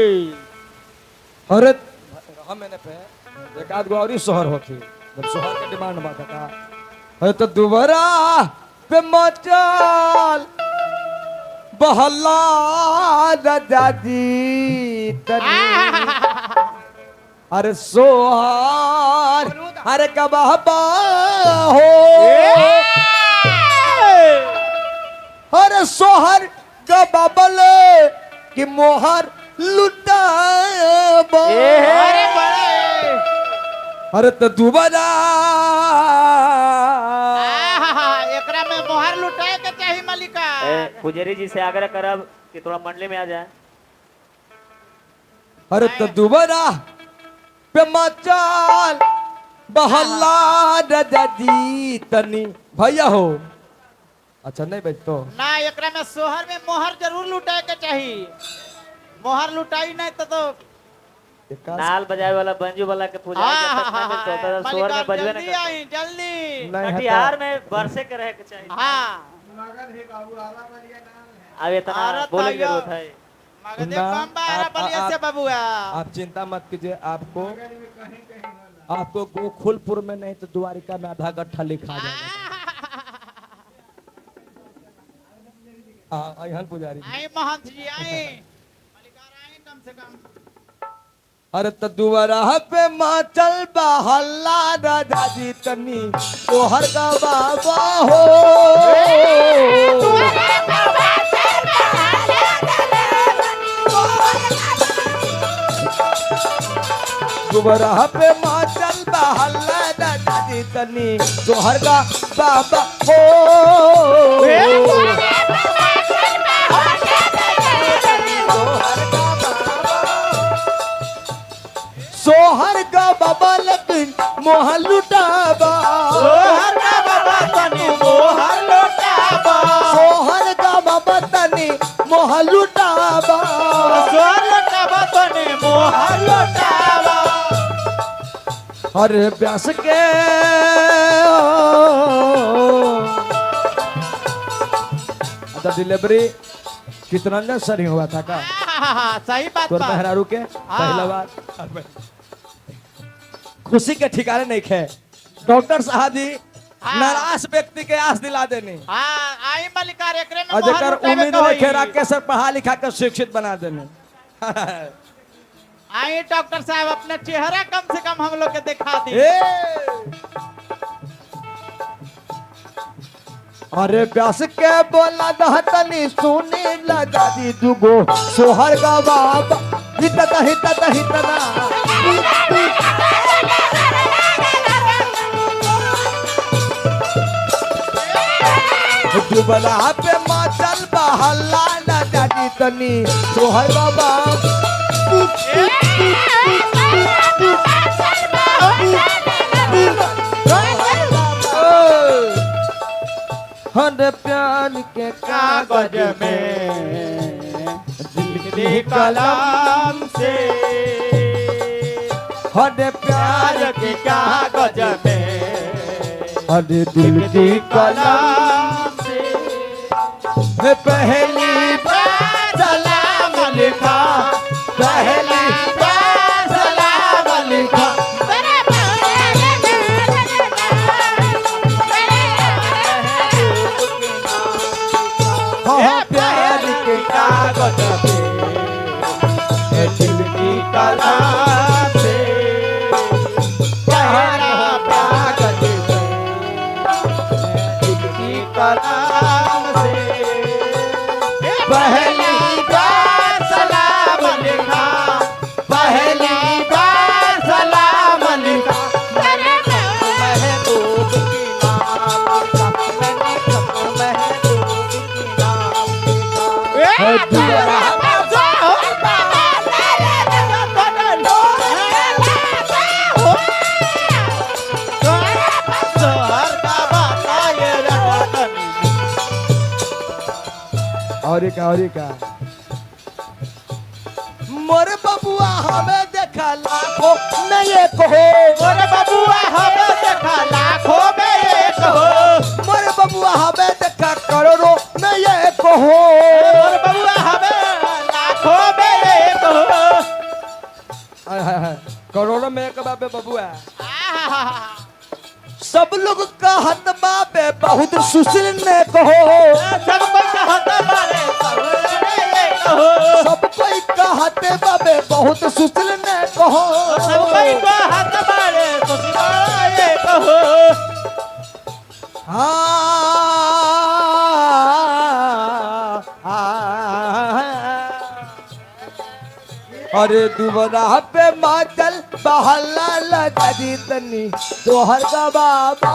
अरे रहा मैंने पे एक आध गो और ही शहर होती जब शहर के डिमांड बात का है तो दोबारा पे मचल बहला दादी तनी अरे सोहर अरे कबाबा हो अरे सोहर कबाबल कि मोहर लुटा अरे तो दोबारा एकरा में मोहर लुटाए के चाहिए मालिका। पुजारी जी से आग्रह करब कि थोड़ा मंडली में आ जाए। अरे तो दोबारा पे मचाल बहला दादी तनी भैया हो अच्छा नहीं बच तो ना एकरा में सोहर में मोहर जरूर लुटाए के चाहिए। मोहर लुटाई नहीं तो नाल बजाए वाला बंजू वाला के पूजा स्वर में बजवे जल्दी आई जल्दी कटिहार में बरसे के रहे के चाहिए। हाँ अब इतना बोले की जरूरत है। आप चिंता मत कीजिए आपको गोकुलपुर में नहीं तो द्वारिका में आधा गट्ठा लिखा जाएगा। पुजारी आई महंत जी आई मलिकार आई कम से कम। अरे तो दोबारा पे माचल बहल्ला दादी तनी तोहर का बाबा हो दोबारा पे माचल बहल्ला दादी तनी तोहर का बाबा हो सोहर का बाबा लेकिन मोहर लुटाबा सोहर का बाबा तनी मोहर लुटाबा सोहर का बाबा तनी मोहर लुटाबा सोहर का बाबा तनी मोहर लुटाबा। अरे प्यास के अच्छा डिलीवरी कितना दिन सर हुआ था का सही बात तोर मेहरारू के पहला बार खुशी के ठिकाने नहीं खे डॉक्टर साहब जी नाराज व्यक्ति के आस दिला देनी आई मलिकार एकरे में अजकर उम्मीद रखे राकेश सर पढ़ा लिखा कर शिक्षित बना देने। आई डॉक्टर साहब अपना चेहरा कम से कम हम लोग के दिखा दी। अरे प्यास के बोला दहतनी सुनी लगा दी दुगो सोहर का बाबा हितता हितता हितना दुबला पे माचल बहल्ला लगा दी तनी सोहर बाबा हर प्यार के कागज में दिल की कलम से हर प्यार के कागज में हर दिल की कलम से पहली बार सलाम लिखा पहली बार सलाम लिखा प्यार के कागज पे दिल की कलम से पहला कागज पे दिल की कलम से पहली बार सलाम लिखा पहली बार सलाम लिखा महबूब की नाम लिखा मैंने महबूब की नाम लिखा और का मोरे बबुआ हमें देखा लाखों में एक हो मोरे बबुआ हमें देखा लाखों में एक हो मोरे बबुआ हमें देखा करोड़ों में एक हो मोरे बबुआ हमें लाखों में एक हो में एक बाबे बबुआ आहा, सब लोग कहत बाबे बहुत सुशील ने कहो सब कोई कहता बारे ये कहो सब कोई कहते बाबे बहुत सुशील ने कहो सब कोई कहता बारे सुशीला ये कहो अरे दुबरा पे माचल बहला लगा दी तनी तोहर का बाबा